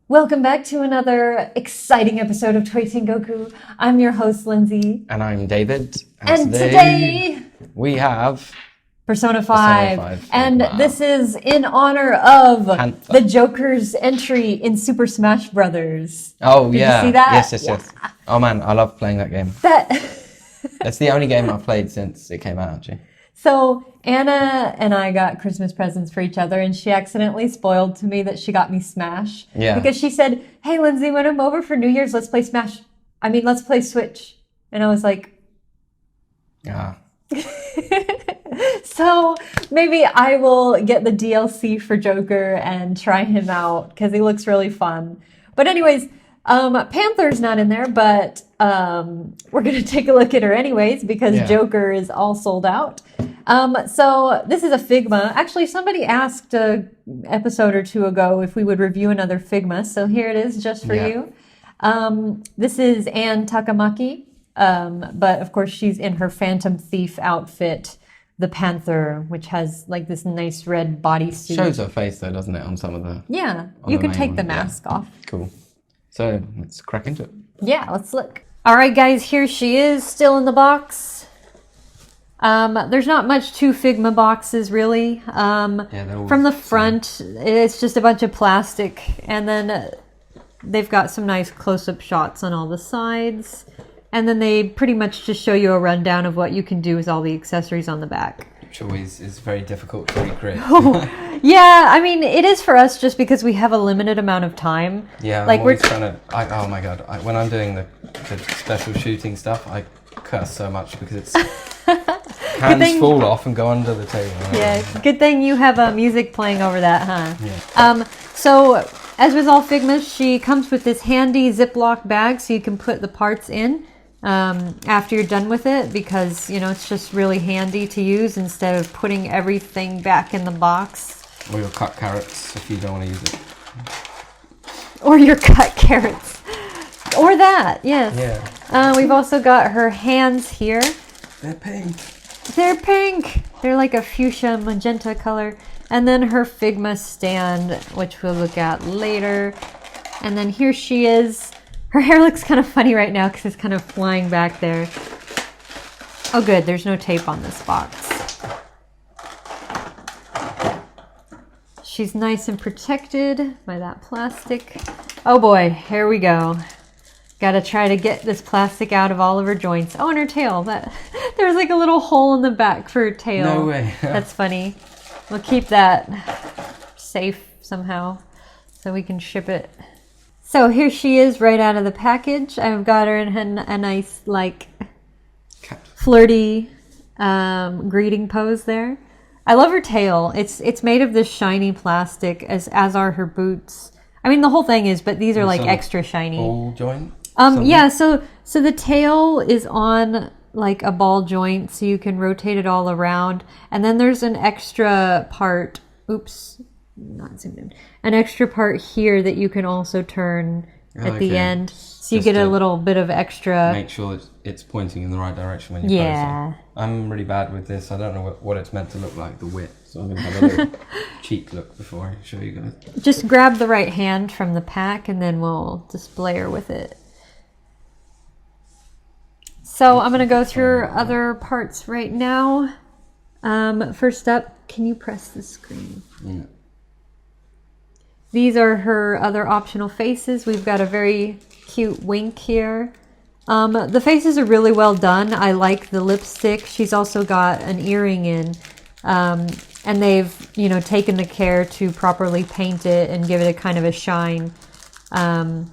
Welcome back to another exciting episode of Toy Tengoku. I'm your host, Lindsay. And I'm David. And today we have Persona 5. Persona 5. And Wow. this is in honor of Panther. the Joker's entry in Super Smash Brothers. Oh, Did yeah. you see that? Yes. Oh, man, I love playing that game. It's the only game I've played since it came out, actually. So Anna and I got Christmas presents for each other, and she accidentally spoiled to me that she got me Smash. Yeah. Because she said, "Hey, Lindsay, when I'm over for New Year's, let's play Smash. Let's play Switch." And I was like, Yeah. So maybe I will get the DLC for Joker and try him out because he looks really fun. But anyways, Panther's not in there, but we're going to take a look at her anyways because Joker is all sold out. So this is a Figma. Actually, somebody asked an episode or two ago if we would review another Figma. So here it is just for you. This is Ann Takamaki. But of course she's in her Phantom Thief outfit, the Panther, which has like this nice red bodysuit. Shows her face though, doesn't it, on some of the... Yeah, you can take the mask off. Cool. So let's crack into it. Yeah, let's look. All right, guys, here she is, still in the box. There's not much to Figma boxes, really. From the front, it's just a bunch of plastic, and then they've got some nice close-up shots on all the sides. And then they pretty much just show you a rundown of what you can do with all the accessories on the back. Which always is very difficult to recreate. Yeah, I mean, it is for us just because we have a limited amount of time. Yeah, like I'm always trying to... oh my god, when I'm doing the special shooting stuff, I curse so much because it's... hands fall off and go under the table. Yeah, good thing you have music playing over that, huh? Yeah. So, as with all Figmas, she comes with this handy Ziploc bag so you can put the parts in after you're done with it because, you know, it's just really handy to use instead of putting everything back in the box. Or your cut carrots if you don't want to use it. Or your cut carrots. Or that, yes. Yeah. We've also got her hands here. They're pink. They're pink. They're like a fuchsia magenta color. And then her Figma stand, which we'll look at later. And then here she is. Her hair looks kind of funny right now because it's kind of flying back there. Oh good, there's no tape on this box. She's nice and protected by that plastic. Oh boy, here we go. Gotta try to get this plastic out of all of her joints. Oh, and her tail. There's like a little hole in the back for her tail. No way. That's funny. We'll keep that safe somehow so we can ship it. So here she is right out of the package. I've got her in a nice, like, flirty greeting pose there. I love her tail. It's made of this shiny plastic, as are her boots. I mean, the whole thing is, but these are like extra shiny. Ball joint? Yeah, so the tail is on like a ball joint, so you can rotate it all around. And then there's an extra part, not zoomed in, an extra part here that you can also turn at the end. So you get a little bit of extra. Make sure it's pointing in the right direction when you're posing. I'm really bad with this. I don't know what it's meant to look like, the width. So I'm going to have a little cheek look before I show you guys. Just grab the right hand from the pack and then we'll display her with it. So I'm going to go through other parts right now. First up, can you press the screen? Yeah. These are her other optional faces. We've got a very cute wink here. The faces are really well done. I like the lipstick. She's also got an earring in. And they've, taken the care to properly paint it and give it a kind of a shine. And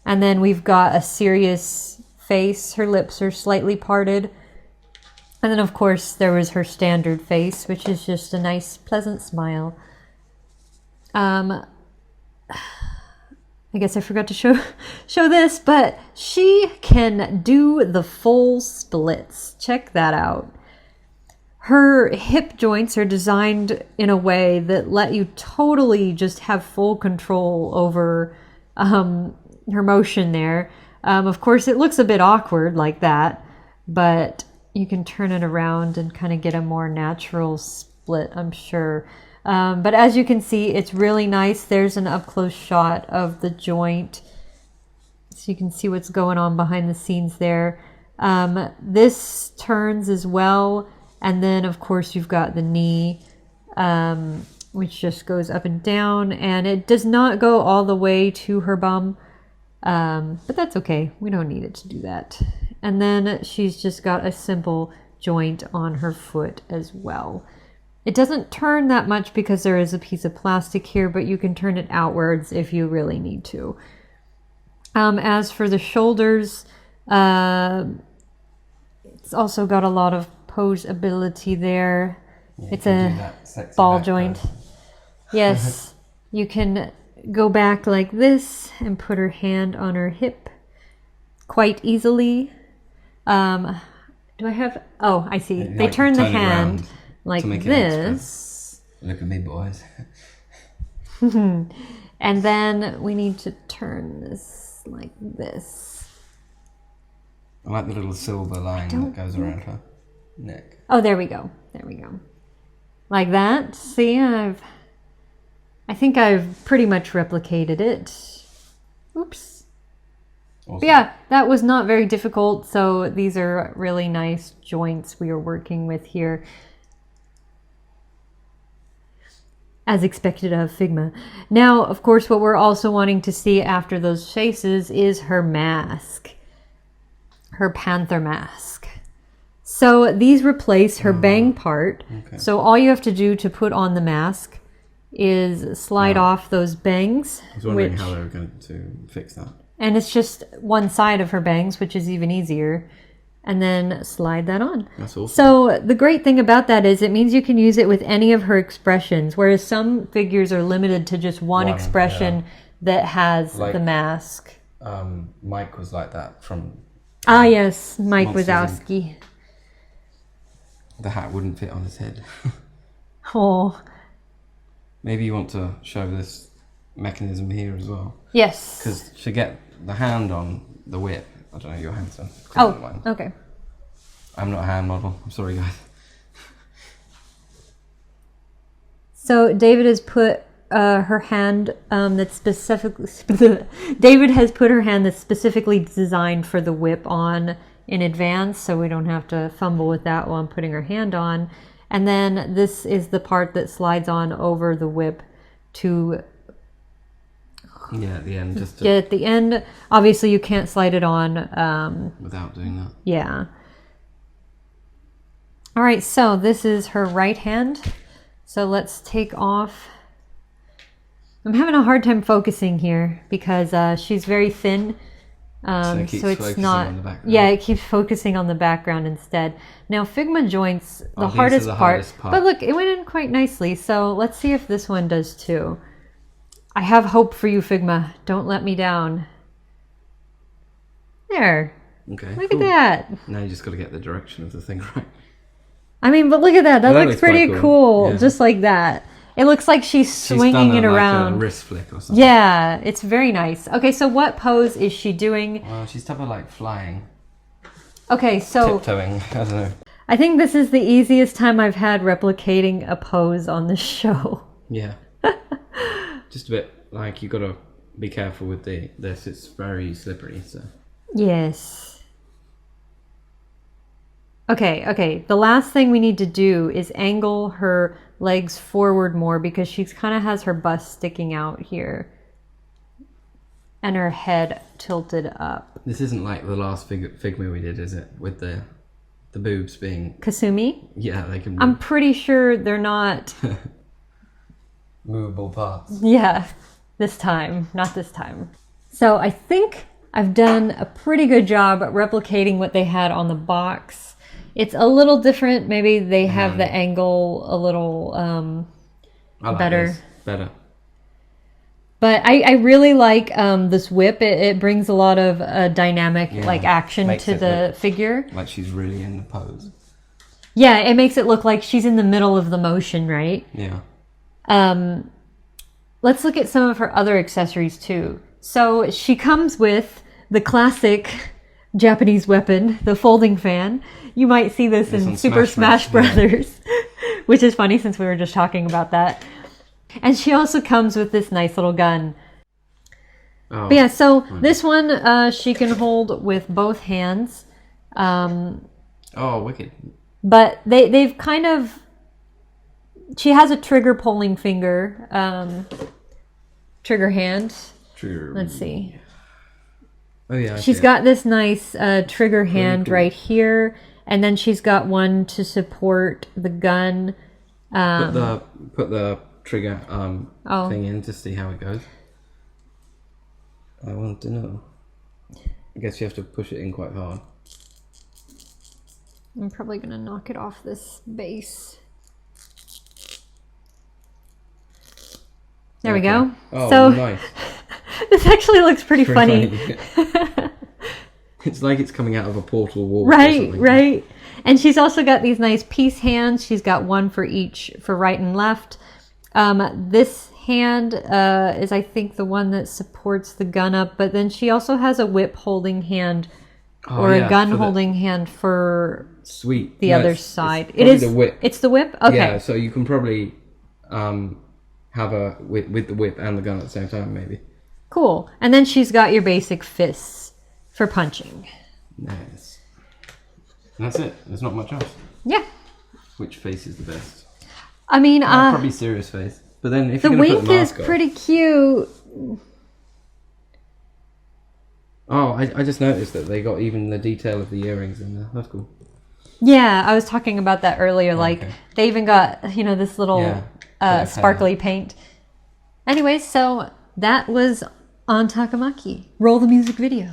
then we've got a serious face. Her lips are slightly parted. And then, of course, there was her standard face, which is just a nice, pleasant smile. I guess I forgot to show this, but she can do the full splits. Check that out. Her hip joints are designed in a way that let you totally just have full control over her motion there. Of course, it looks a bit awkward like that, but you can turn it around and kind of get a more natural split, I'm sure. But as you can see, it's really nice. There's an up-close shot of the joint, so you can see what's going on behind the scenes there. This turns as well, and then of course you've got the knee, which just goes up and down, and it does not go all the way to her bum, but that's okay. We don't need it to do that. And then she's just got a simple joint on her foot as well. It doesn't turn that much because there is a piece of plastic here, but you can turn it outwards if you really need to. As for the shoulders, it's also got a lot of pose ability there. Yeah, it's a ball joint. Yes, you can go back like this and put her hand on her hip quite easily. Do I have... Oh, I see. They turn the hand like this. Look at me, boys. And then we need to turn this like this. I like the little silver line that goes around her neck. Oh, there we go. There we go. Like that. See, I think I've pretty much replicated it. Oops. Awesome. But yeah, that was not very difficult. So these are really nice joints we are working with here, as expected of Figma. Now, of course, what we're also wanting to see after those faces is her mask, her Panther Mask. So these replace her bang part. Okay. So all you have to do to put on the mask is slide off those bangs. I was wondering how they were going to fix that. And it's just one side of her bangs, which is even easier. And then slide that on. That's awesome. So the great thing about that is it means you can use it with any of her expressions, whereas some figures are limited to just one expression that has the mask. Mike was like that from... Ah, yes, Mike Wazowski. The hat wouldn't fit on his head. Oh. Maybe you want to show this mechanism here as well. Yes. Because to get the hand on the whip, I don't know, your hands are... Oh, okay. I'm not a hand model. I'm sorry, guys. So David has put her hand that's specifically... David has put her hand that's specifically designed for the whip on in advance, so we don't have to fumble with that while I'm putting her hand on. And then this is the part that slides on over the whip to... Yeah, at the end. Just to... Yeah, at the end. Obviously, you can't slide it on. Without doing that. Yeah. All right, so this is her right hand. So let's take off. I'm having a hard time focusing here because she's very thin. So it's not... Yeah, it keeps focusing on the background instead. Now, Figma joints, the hardest part. But look, it went in quite nicely. So let's see if this one does too. I have hope for you, Figma. Don't let me down. There. Okay. Look at that. Now you just got to get the direction of the thing right. I mean, but look at that. That looks pretty cool. Yeah. Just like that. It looks like she's swinging it around. Like a wrist flick or something. Yeah, it's very nice. Okay, so what pose is she doing? Well, she's type of like flying. Okay, so... Tiptoeing. I don't know. I think this is the easiest time I've had replicating a pose on this show. Yeah. Just a bit like you got to be careful with this. It's very slippery. So. Yes. Okay. The last thing we need to do is angle her legs forward more because she kind of has her bust sticking out here and her head tilted up. This isn't like the last Figma we did, is it? With the boobs being... Kasumi? Yeah, they can... I'm pretty sure they're not... movable parts. Yeah, not this time. So I think I've done a pretty good job at replicating what they had on the box. It's a little different. Maybe they have the angle a little better. Better. But I really like this whip. It brings a lot of dynamic action to the figure. Like she's really in the pose. Yeah, it makes it look like she's in the middle of the motion, right? Yeah. Let's look at some of her other accessories too. So she comes with the classic Japanese weapon, the folding fan. You might see this in Super Smash Brothers, which is funny since we were just talking about that. And she also comes with this nice little gun. Oh. But yeah, so this one she can hold with both hands. Oh, wicked. But they've kind of... She has a trigger pulling finger. Trigger hand. Trigger. Let's see. Oh yeah. She's got this nice trigger hand right here. And then she's got one to support the gun. Put the trigger thing in to see how it goes. I want to know. I guess you have to push it in quite hard. I'm probably going to knock it off this base. There we go. Oh, so, nice. This actually looks pretty funny. It's like it's coming out of a portal wall. Right, right. And she's also got these nice piece hands. She's got one for each, for right and left. This hand is, I think, the one that supports the gun up. But then she also has a whip holding hand a gun holding hand for the other side. It is the whip. It's the whip? Okay. Yeah, so you can probably have a with the whip and the gun at the same time, maybe. Cool. And then she's got your basic fists for punching. Nice. And that's it. There's not much else. Yeah. Which face is the best? I mean, probably serious face. But then if the you're gonna put wink the is mask pretty cute. Oh, I just noticed that they got even the detail of the earrings in there. That's cool. Yeah, I was talking about that earlier. Like, they even got, this little sparkly paint. Anyways, so that was Ann Takamaki. Roll the music video.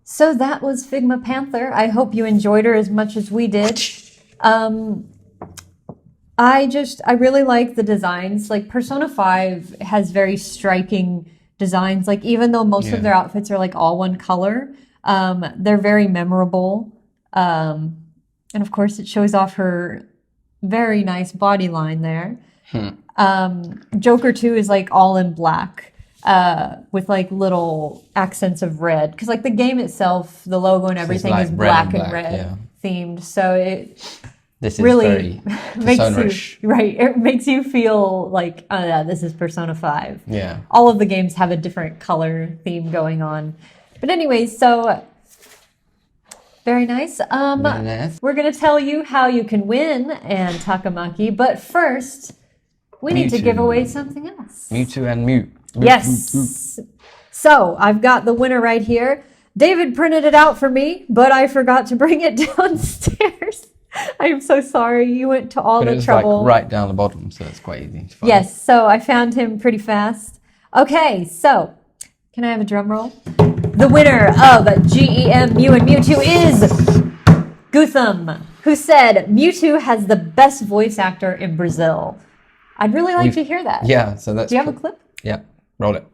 So that was figma Panther. I hope you enjoyed her as much as we did. I really like the designs. Like Persona 5 has very striking designs. Like even though most of their outfits are like all one color, they're very memorable. And of course it shows off her very nice body line there. Joker 2 is like all in black. With like little accents of red, because like the game itself, the logo and everything is black and red themed. So this is really makes you It makes you feel like this is Persona 5. Yeah, all of the games have a different color theme going on. But anyways, so very nice. We're gonna tell you how you can win Ann Takamaki, but first we need to give away something else. Mewtwo and Mute. Yes. So I've got the winner right here. David printed it out for me, but I forgot to bring it downstairs. I am so sorry. You went to all the trouble. Like right down the bottom, so it's quite easy to find. Yes, so I found him pretty fast. Okay, so can I have a drum roll? The winner of GEM Mew and Mewtwo is Gutham, who said Mewtwo has the best voice actor in Brazil. I'd really like to hear that. Yeah, so that's... Do you have a clip? Yeah, roll it.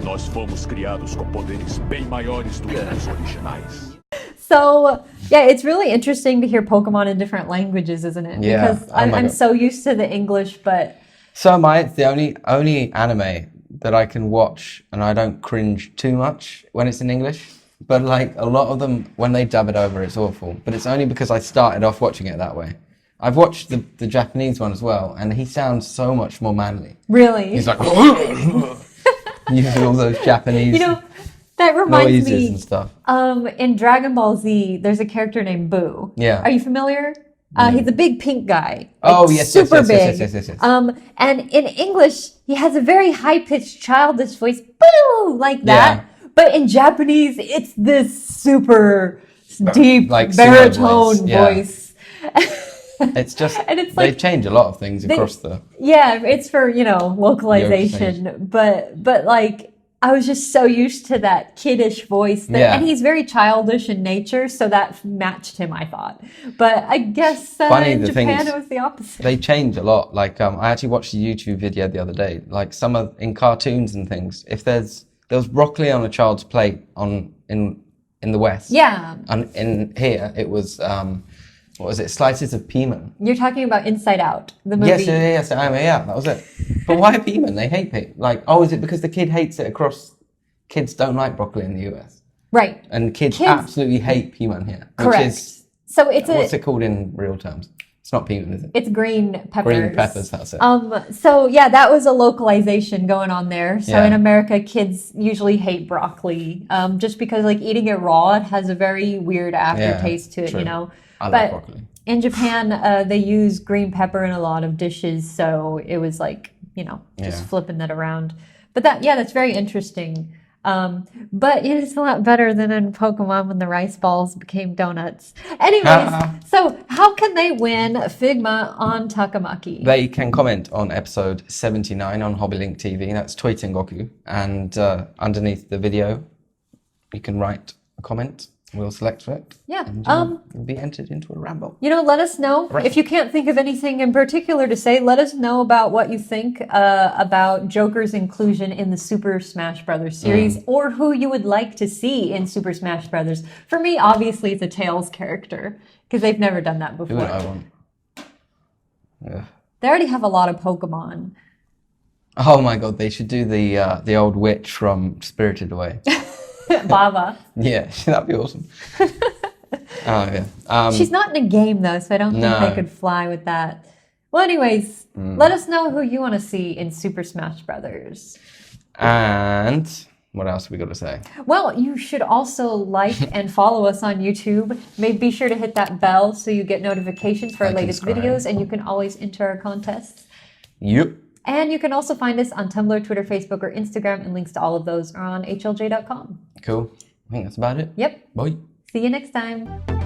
Nós fomos criados com poderes bem maiores do que os originais. So, yeah, it's really interesting to hear Pokemon in different languages, isn't it? Yeah. Because I'm so used to the English, but... So am I. It's the only anime that I can watch and I don't cringe too much when it's in English. But like a lot of them, when they dub it over, it's awful. But it's only because I started off watching it that way. I've watched the Japanese one as well, and he sounds so much more manly. Really? He's like... using all those Japanese that reminds noises me, and stuff. In Dragon Ball Z, there's a character named Boo. Yeah. Are you familiar? He's a big pink guy. Yes, super big. Yes. And in English, he has a very high-pitched, childish voice, Boo, like that. Yeah. But in Japanese, it's this super deep, like baritone voice. It's just And it's they've like changed a lot of things across the. yeah, it's for, localization, but like I was just so used to that kiddish voice and he's very childish in nature, so that matched him, I thought. But I guess Funny, in the thing Japan is, it was the opposite. They change a lot. Like I actually watched a YouTube video the other day. Like in cartoons and things, if there was broccoli on a child's plate in the West. Yeah. And in here it was what was it? Slices of peaman. You're talking about Inside Out, the movie. Yes, yeah, that was it. But why peaman? They hate peaman. Like, is it because the kid hates it across? Kids don't like broccoli in the US. Right. And kids absolutely hate peaman here. Correct. Which is, so it's what's it called in real terms? It's not peaman, is it? It's green peppers. Green peppers, that's it. So yeah, that was a localization going on there. So Yeah. in America, kids usually hate broccoli, just because like eating it raw, it has a very weird aftertaste to it, true. I But like broccoli. in Japan, they use green pepper in a lot of dishes, so it was like, just flipping that around. But that's very interesting. But it is a lot better than in Pokemon when the rice balls became donuts. Anyways, so how can they win figma on Takamaki? They can comment on episode 79 on HobbyLink TV. That's Toy Tengoku. And underneath the video, you can write a comment. We'll select it. Yeah. And you'll be entered into a ramble. Let us know. If you can't think of anything in particular to say, let us know about what you think about Joker's inclusion in the Super Smash Brothers series, or who you would like to see in Super Smash Brothers. For me, obviously, it's a Tails character, because they've never done that before. Who would I want? Yeah. They already have a lot of Pokemon. Oh my god, they should do the old witch from Spirited Away. Bava. Yeah, that'd be awesome. Oh yeah. She's not in a game though, so I don't think they could fly with that. Well, anyways, let us know who you want to see in Super Smash Brothers. And what else have we got to say? Well, you should also like and follow us on YouTube. Be sure to hit that bell so you get notifications for our latest videos, and you can always enter our contests. Yep. And you can also find us on Tumblr, Twitter, Facebook, or Instagram, and links to all of those are on hlj.com. Cool. I think that's about it. Yep. Bye. See you next time.